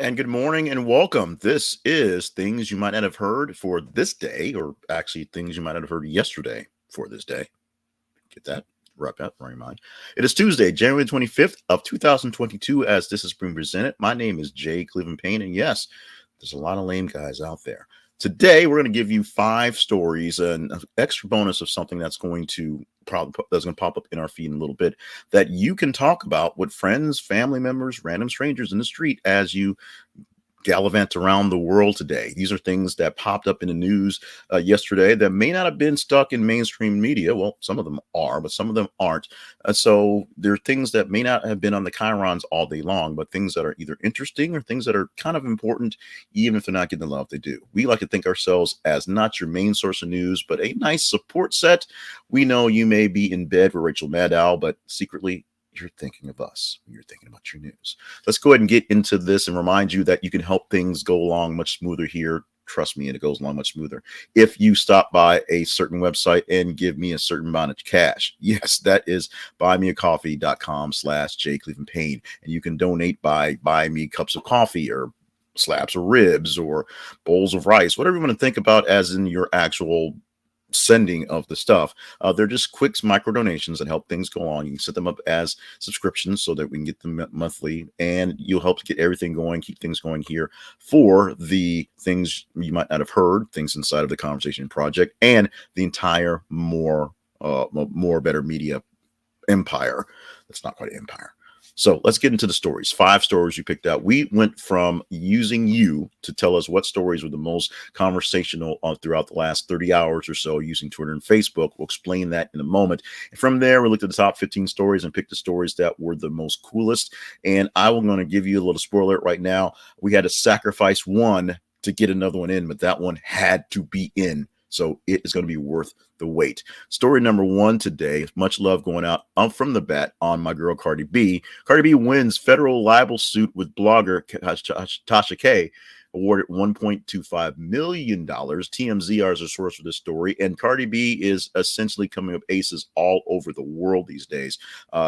And good morning and welcome. This is things you might not have heard for this day, or actually things you might not have heard yesterday for this day. Get that? Wrap that in your mind. It is Tuesday, January 25th of 2022 as this is being presented. My name is Jay Cleveland Payne, and yes, there's a lot of lame guys out there. Today, we're going to give you 5 stories, and an extra bonus of something that's going to pop up in our feed in a little bit that you can talk about with friends, family members, random strangers in the street as you gallivant around the world today. These are things that popped up in the news yesterday that may not have been stuck in mainstream media. Well, some of them are, but some of them aren't. So there are things that may not have been on the chyrons all day long, but things that are either interesting or things that are kind of important, even if they're not getting the love they do. We like to think ourselves as not your main source of news, but a nice support set. We know you may be in bed with Rachel Maddow, but secretly, you're thinking of us. You're thinking about your news. Let's go ahead and get into this and remind you that you can help things go along much smoother here. Trust me, it goes along much smoother if you stop by a certain website and give me a certain amount of cash. Yes, that is buymeacoffee.com/jclevelandpayne. And you can donate by buying me cups of coffee or slabs of ribs or bowls of rice, whatever you want to think about as in your actual sending of the stuff. They're just quick micro donations that help things go on. You can set them up as subscriptions so that we can get them monthly, and you'll help to get everything going, keep things going here for the things you might not have heard, things inside of the Conversation Project, and the entire more better media empire. That's not quite an empire. So let's get into the stories. 5 stories you picked out. We went from using you to tell us what stories were the most conversational throughout the last 30 hours or so using Twitter and Facebook. We'll explain that in a moment. And from there, we looked at the top 15 stories and picked the stories that were the most coolest. And I'm going to give you a little spoiler right now. We had to sacrifice one to get another one in, but that one had to be in. So it is going to be worth the wait. Story number 1 today, much love going out from the bat on my girl Cardi B. Cardi B wins federal libel suit with blogger Tasha K, awarded $1.25 million. TMZ is a source for this story, and Cardi B is essentially coming up aces all over the world these days.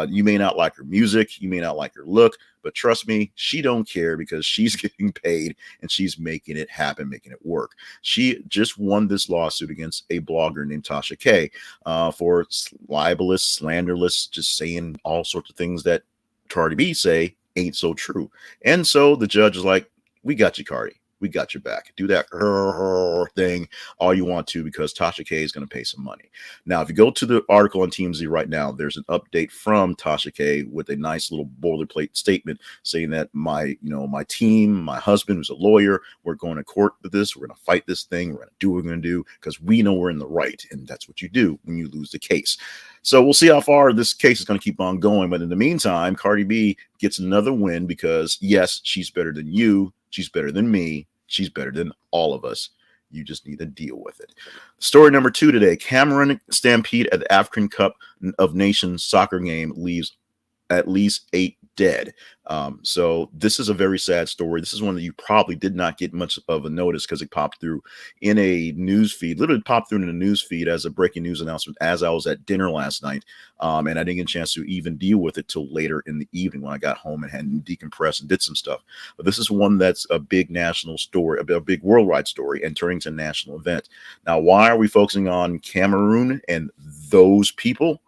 You may not like her music, you may not like her look, but trust me, she don't care because she's getting paid and she's making it happen, making it work. She just won this lawsuit against a blogger named Tasha K for libelous, slanderous, just saying all sorts of things that Cardi B say ain't so true. And so the judge is like, we got you, Cardi. We got your back. Do that thing all you want to because Tasha K is going to pay some money. Now, if you go to the article on TMZ right now, there's an update from Tasha K with a nice little boilerplate statement saying that my team, my husband who's a lawyer, we're going to court with this. We're going to fight this thing. We're going to do what we're going to do because we know we're in the right. And that's what you do when you lose the case. So we'll see how far this case is going to keep on going. But in the meantime, Cardi B gets another win because, yes, she's better than you. She's better than me. She's better than all of us. You just need to deal with it. Story number 2 today. Cameroon stampede at the African Cup of Nations soccer game leaves at least 8 dead. So this is a very sad story. This is one that you probably did not get much of a notice because it popped through in a news feed, literally popped through in a news feed as a breaking news announcement as I was at dinner last night. And I didn't get a chance to even deal with it till later in the evening when I got home and had decompressed and did some stuff. But this is one that's a big national story, a big worldwide story, and turning to a national event. Now, why are we focusing on Cameroon and those people?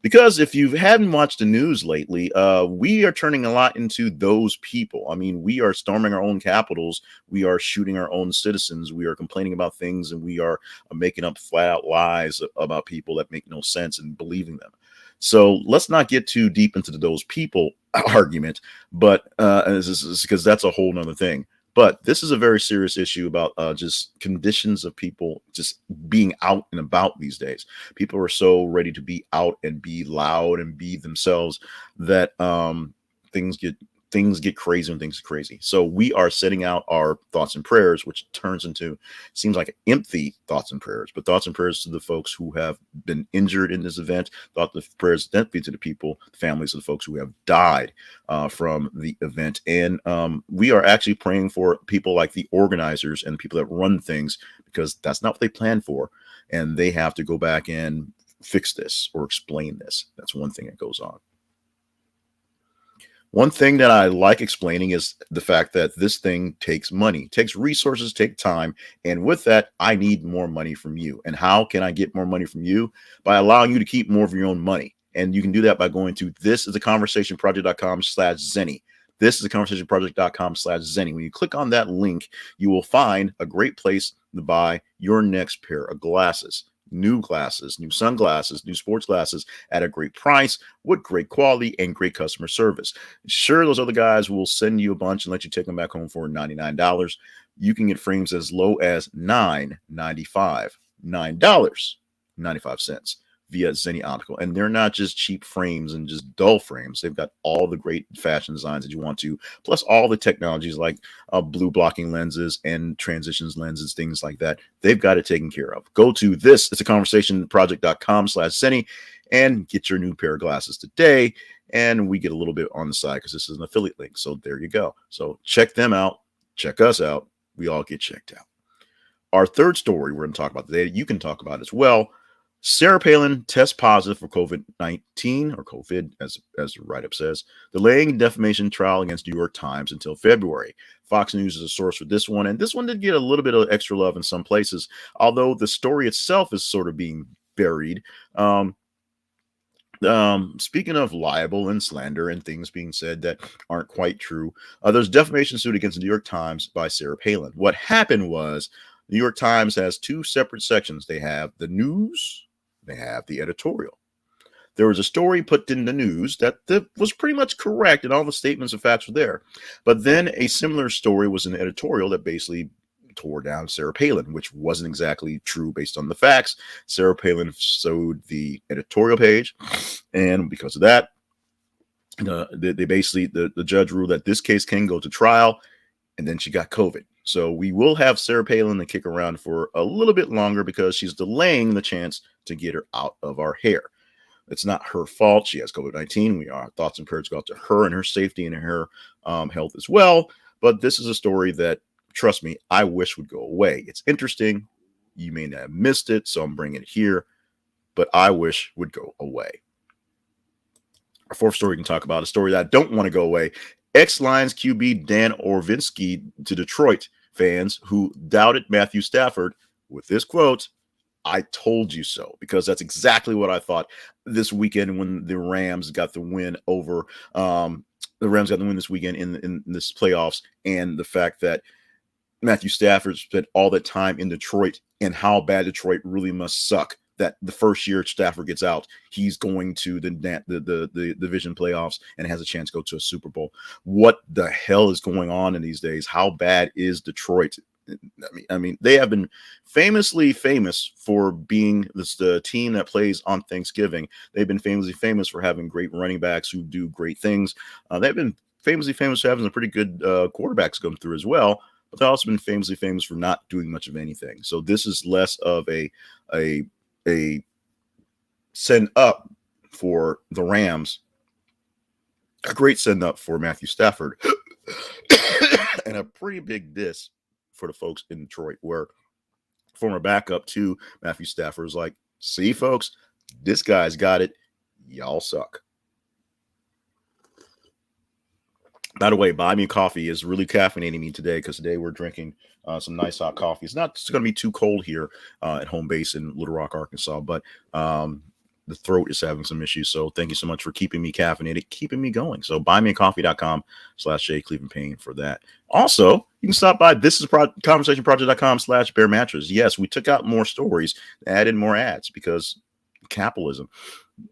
Because if you haven't watched the news lately, we are turning a lot into those people. I mean, we are storming our own capitals. We are shooting our own citizens. We are complaining about things, and we are making up flat out lies about people that make no sense and believing them. So let's not get too deep into those people argument, but because that's a whole nother thing. But this is a very serious issue about just conditions of people just being out and about these days. People are so ready to be out and be loud and be themselves that things get things get crazy and things are crazy. So we are setting out our thoughts and prayers, which turns into seems like empty thoughts and prayers, but thoughts and prayers to the folks who have been injured in this event. Thoughts and prayers to the people, families of the folks who have died from the event, and we are actually praying for people like the organizers and the people that run things because that's not what they planned for, and they have to go back and fix this or explain this. That's one thing that goes on. One thing that I like explaining is the fact that this thing takes money, takes resources, take time. And with that, I need more money from you. And how can I get more money from you? By allowing you to keep more of your own money. And you can do that by going to thisisaconversationproject.com/Zenny. This is a conversationproject.com/Zenny. When you click on that link, you will find a great place to buy your next pair of glasses, new sunglasses, new sports glasses at a great price with great quality and great customer service. Sure, those other guys will send you a bunch and let you take them back home for $99. You can get frames as low as $9.95, $9.95 via Zenny Optical. And they're not just cheap frames and just dull frames. They've got all the great fashion designs that you want to, plus all the technologies like blue blocking lenses and transitions lenses, things like that. They've got it taken care of. Go to this, it's a conversationproject.com/Zenny and get your new pair of glasses today. And we get a little bit on the side because this is an affiliate link. So there you go. So check them out. Check us out. We all get checked out. Our third story we're going to talk about today, you can talk about as well. Sarah Palin tests positive for COVID-19, or COVID, as the write-up says, delaying defamation trial against New York Times until February. Fox News is a source for this one, and this one did get a little bit of extra love in some places, although the story itself is sort of being buried. Speaking of libel and slander and things being said that aren't quite true, there's defamation suit against the New York Times by Sarah Palin. What happened was the New York Times has two separate sections. They have the news, they have the editorial. There was a story put in the news that was pretty much correct and all the statements and facts were there. But then a similar story was in the editorial that basically tore down Sarah Palin, which wasn't exactly true based on the facts. Sarah Palin sued the editorial page, and because of that, they basically, the judge ruled that this case can go to trial, and then she got COVID. So we will have Sarah Palin to kick around for a little bit longer because she's delaying the chance to get her out of our hair. It's not her fault. She has COVID-19. Our thoughts and prayers go out to her and her safety and her health as well. But this is a story that, trust me, I wish would go away. It's interesting. You may not have missed it, so I'm bringing it here. But I wish would go away. Our fourth story we can talk about, a story that I don't want to go away. Ex-Lions QB Dan Orlovsky to Detroit fans who doubted Matthew Stafford with this quote, "I told you so," because that's exactly what I thought this weekend when the Rams got the win over this weekend in this playoffs, and the fact that Matthew Stafford spent all that time in Detroit and how bad Detroit really must suck. That the first year Stafford gets out, he's going to the division playoffs and has a chance to go to a Super Bowl. What the hell is going on in these days? How bad is Detroit? I mean, they have been famously famous for being the team that plays on Thanksgiving. They've been famously famous for having great running backs who do great things. They've been famously famous for having some pretty good quarterbacks come through as well. But they've also been famously famous for not doing much of anything. So this is less of a send up for the Rams, a great send up for Matthew Stafford, and a pretty big diss for the folks in Detroit, where former backup to Matthew Stafford is like, "See, folks, this guy's got it. Y'all suck." By the way, Buy Me Coffee is really caffeinating me today because today we're drinking some nice hot coffee. It's not going to be too cold here at home base in Little Rock, Arkansas, but the throat is having some issues. So thank you so much for keeping me caffeinated, keeping me going. So buymeacoffee.com/Jay Cleveland Payne for that. Also, you can stop by conversationproject.com/Bear Mattress. Yes, we took out more stories, added more ads because capitalism.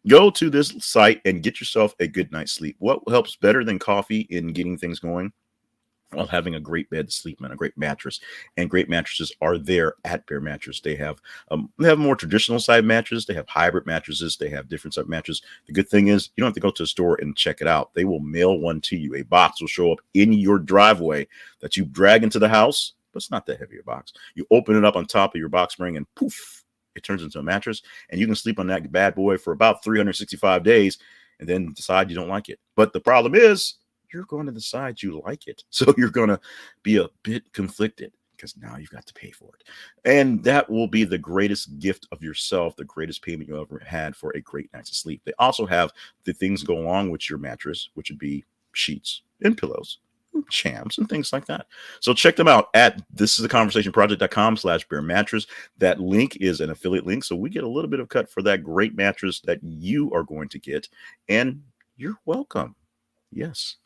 Go to this site and get yourself a good night's sleep. What helps better than coffee in getting things going? Well, having a great bed to sleep in, a great mattress, and great mattresses are there at Bear Mattress. They have more traditional side mattresses. They have hybrid mattresses. They have different side mattresses. The good thing is you don't have to go to a store and check it out. They will mail one to you. A box will show up in your driveway that you drag into the house, but it's not that heavy a box. You open it up on top of your box spring and poof, it turns into a mattress, and you can sleep on that bad boy for about 365 days and then decide you don't like it. But the problem is you're going to decide you like it. So you're going to be a bit conflicted because now you've got to pay for it. And that will be the greatest gift of yourself, the greatest payment you ever had for a great night's sleep. They also have the things go along with your mattress, which would be sheets and pillows, shams and things like that. So check them out at thisisaconversationproject.com/bear mattress. That link is an affiliate link. So we get a little bit of cut for that great mattress that you are going to get. And you're welcome. Yes.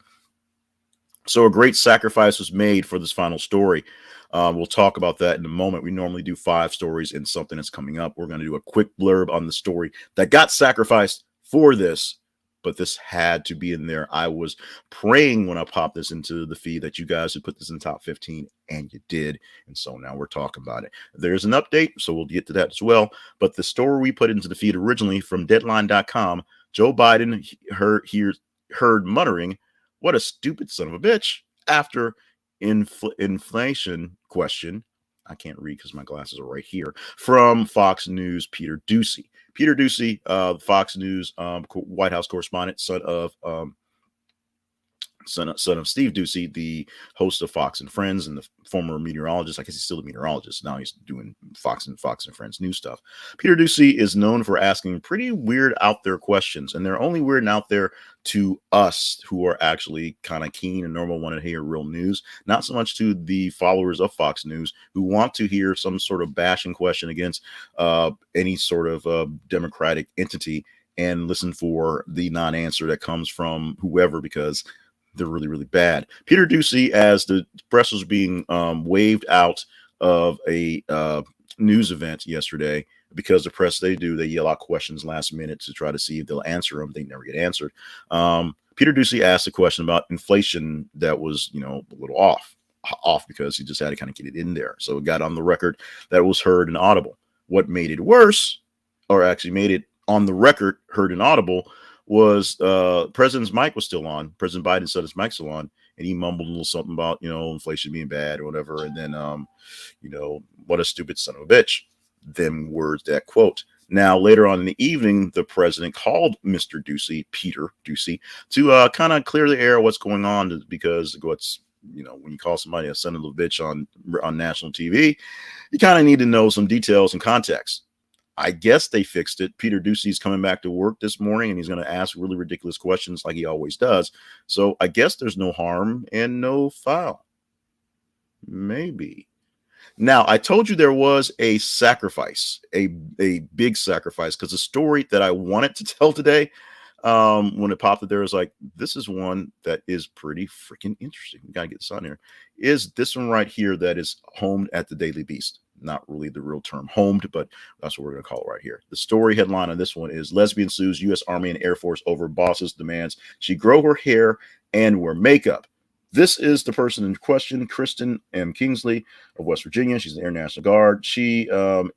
So a great sacrifice was made for this final story. We'll talk about that in a moment. We normally do 5 stories in something that's coming up. We're going to do a quick blurb on the story that got sacrificed for this, but this had to be in there. I was praying when I popped this into the feed that you guys would put this in top 15, and you did. And so now we're talking about it. There's an update, so we'll get to that as well. But the story we put into the feed originally from Deadline.com, Joe Biden heard muttering, "What a stupid son of a bitch," after inflation question. I can't read because my glasses are right here. From Fox News, Peter Doocy. Peter Doocy, Fox News White House correspondent, son of Steve Doocy, the host of Fox and Friends and the former meteorologist. I guess he's still a meteorologist. Now he's doing Fox and Friends news stuff. Peter Doocy is known for asking pretty weird out there questions, and they're only weird and out there to us who are actually kind of keen and normal, want to hear real news, not so much to the followers of Fox News who want to hear some sort of bashing question against any sort of democratic entity and listen for the non-answer that comes from whoever, because they're really, really bad. Peter Doocy, as the press was being waved out of a news event yesterday, because the press, they yell out questions last minute to try to see if they'll answer them. They never get answered. Peter Doocy asked a question about inflation that was, a little off because he just had to kind of get it in there. So it got on the record that was heard and audible. What made it worse, or actually made it on the record heard and audible, was President's mic was still on. President Biden said his mic's still on, and he mumbled a little something about, inflation being bad or whatever. And then, what a stupid son of a bitch. Them words, that quote. Now, later on in the evening, the president called Mr. Doocy, Peter Doocy, to kind of clear the air of what's going on, because what's, when you call somebody a son of a bitch on national TV, you kind of need to know some details and context. I guess they fixed it. Peter Doocy's coming back to work this morning, and he's going to ask really ridiculous questions like he always does. So I guess there's no harm and no foul. Maybe. Now, I told you there was a sacrifice, a big sacrifice, because the story that I wanted to tell today, when it popped up there, was like, this is one that is pretty freaking interesting. We got to get this on here. Is this one right here that is homed at the Daily Beast. Not really the real term homed, but that's what we're going to call it right here. The story headline on this one is Lesbian Sues U.S. Army and Air Force Over Boss's Demands She Grow Her Hair and Wear Makeup. This is the person in question, Kristen M. Kingsley of West Virginia. She's in the Air National Guard. She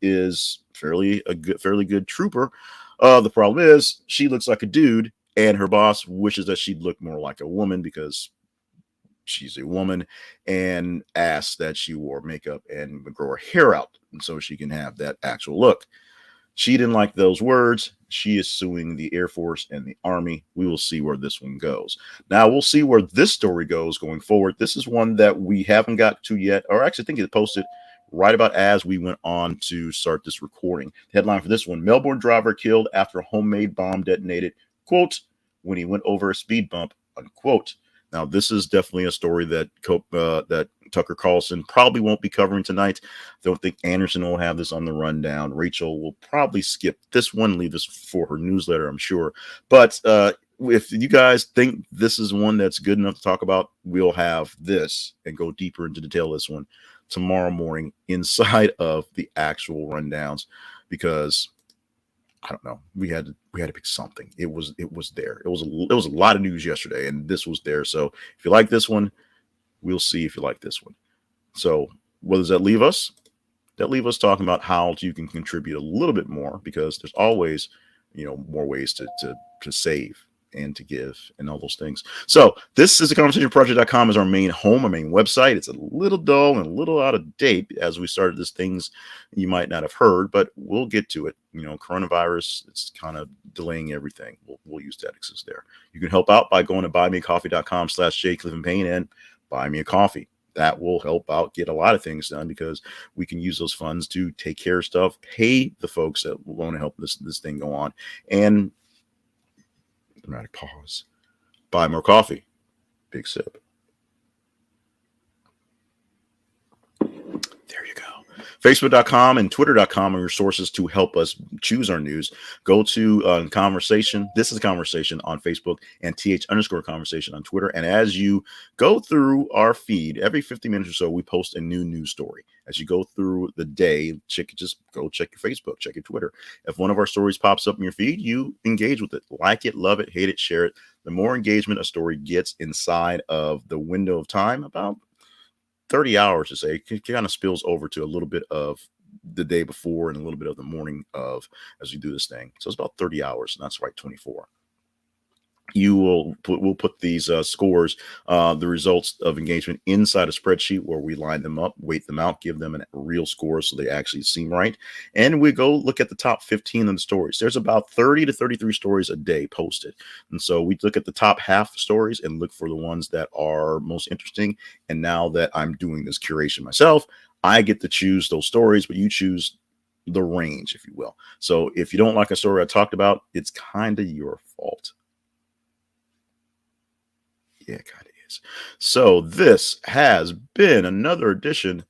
is fairly good trooper. The problem is she looks like a dude, and her boss wishes that she'd look more like a woman because she's a woman, and asks that she wore makeup and grow her hair out so she can have that actual look. She didn't like those words. She is suing the Air Force and the Army. We will see where this one goes. Now, we'll see where this story goes going forward. This is one that we haven't got to yet, or actually I think it posted right about as we went on to start this recording. The headline for this one: Melbourne driver killed after homemade bomb detonated, quote, when he went over a speed bump, unquote. Now, this is definitely a story that Tucker Carlson probably won't be covering tonight. Don't think Anderson will have this on the rundown. Rachel will probably skip this one, leave this for her newsletter, I'm sure. But if you guys think this is one that's good enough to talk about, we'll have this and go deeper into detail this one tomorrow morning inside of the actual rundowns, because I don't know. We had to pick something. It was there. It was a lot of news yesterday, and this was there. So if you like this one, we'll see if you like this one. So what does that leave us? That leave us talking about how you can contribute a little bit more, because there's always, more ways to save and to give and all those things. So this is theconversationproject.com is our main home, our main website. It's a little dull and a little out of date as we started this, things you might not have heard, but we'll get to it. Coronavirus, it's kind of delaying everything. We'll use that excuse there. You can help out by going to buymeacoffee.com/jcliffandpayne and buy me a coffee. That will help out get a lot of things done, because we can use those funds to take care of stuff, pay the folks that want to help this thing go on, and dramatic pause, buy more coffee. Big sip. There you go. Facebook.com and Twitter.com are your sources to help us choose our news. Go to Conversation. This is Conversation on Facebook and th_conversation on Twitter. And as you go through our feed, every 50 minutes or so, we post a new news story. As you go through the day, just go check your Facebook, check your Twitter. If one of our stories pops up in your feed, you engage with it. Like it, love it, hate it, share it. The more engagement a story gets inside of the window of time, about 30 hours to say, it kind of spills over to a little bit of the day before and a little bit of the morning of as we do this thing. So it's about 30 hours, and that's right, 24. We'll put these scores, the results of engagement inside a spreadsheet where we line them up, weight them out, give them a real score so they actually seem right. And we go look at the top 15 of the stories. There's about 30 to 33 stories a day posted. And so we look at the top half stories and look for the ones that are most interesting. And now that I'm doing this curation myself, I get to choose those stories, but you choose the range, if you will. So if you don't like a story I talked about, it's kind of your fault. Yeah, it kind of is. So this has been another edition,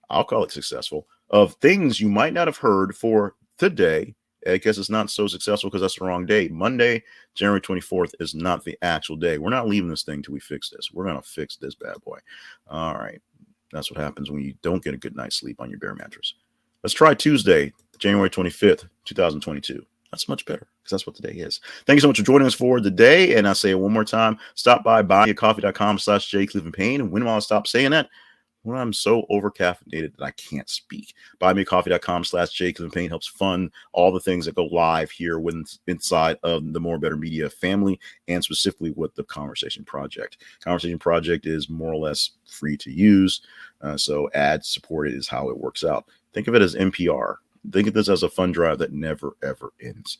I'll call it successful, of things you might not have heard for today. I guess it's not so successful because that's the wrong day. Monday, January 24th is not the actual day. We're not leaving this thing till we fix this. We're going to fix this bad boy. All right. That's what happens when you don't get a good night's sleep on your bare mattress. Let's try Tuesday, January 25th, 2022. That's much better because that's what today is. Thank you so much for joining us for the day. And I say it one more time, stop by buymeacoffee.com/jclevelandpayne. And when will I stop saying that? When I'm so overcaffeinated that I can't speak. Buymeacoffee.com/jclevelandpayne helps fund all the things that go live here inside of the More Better Media family, and specifically with the Conversation Project. Conversation Project is more or less free to use. So ad supported is how it works out. Think of it as NPR. Think of this as a fund drive that never, ever ends.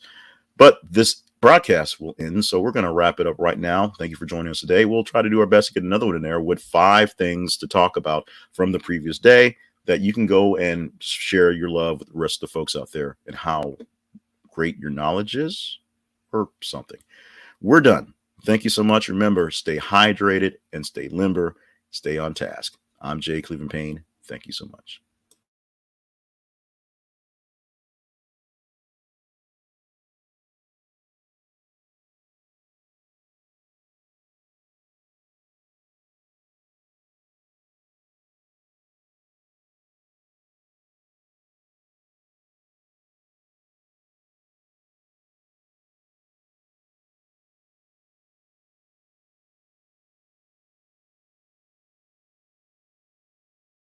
But this broadcast will end, so we're going to wrap it up right now. Thank you for joining us today. We'll try to do our best to get another one in there with 5 things to talk about from the previous day that you can go and share your love with the rest of the folks out there and how great your knowledge is or something. We're done. Thank you so much. Remember, stay hydrated and stay limber. Stay on task. I'm Jay Cleveland Payne. Thank you so much.